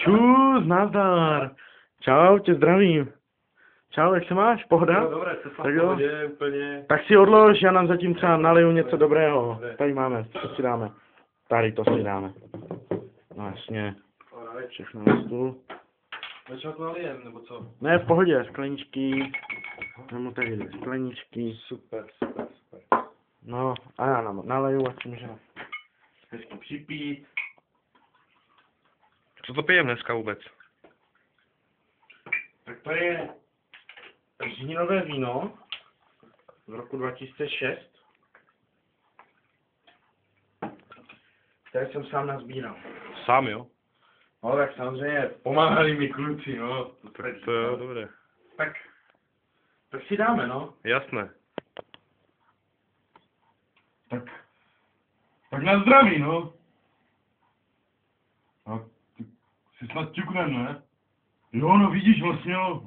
Čus, nazdar. Čau, tě zdravím. Čau, jak se máš? Pohoda? No, dobré, se Tak jo. pohodě, úplně. Tak si odlož, já nám zatím třeba naliju něco dobrého. Tady máme, co si dáme? Tady to si dáme. No jasně, všechno na stůl. Začal to nalijem, nebo co? Ne, v pohodě, skleničky. Nemu tady jde skleničky. Super, super, super. No, a já nám naleju, ať si můžeme hezky připít. Co to pijeme dneska vůbec? Tak to je žínové víno z roku 2006, které jsem sám nazbíral. Sám, jo? No tak samozřejmě pomáhali mi kluci, no. Tak to jo, dobré. Tak si dáme, no. Jasné. Tak na zdraví, no. A ty si snad ťuknem, ne? Jo, no vidíš vlastně, jo.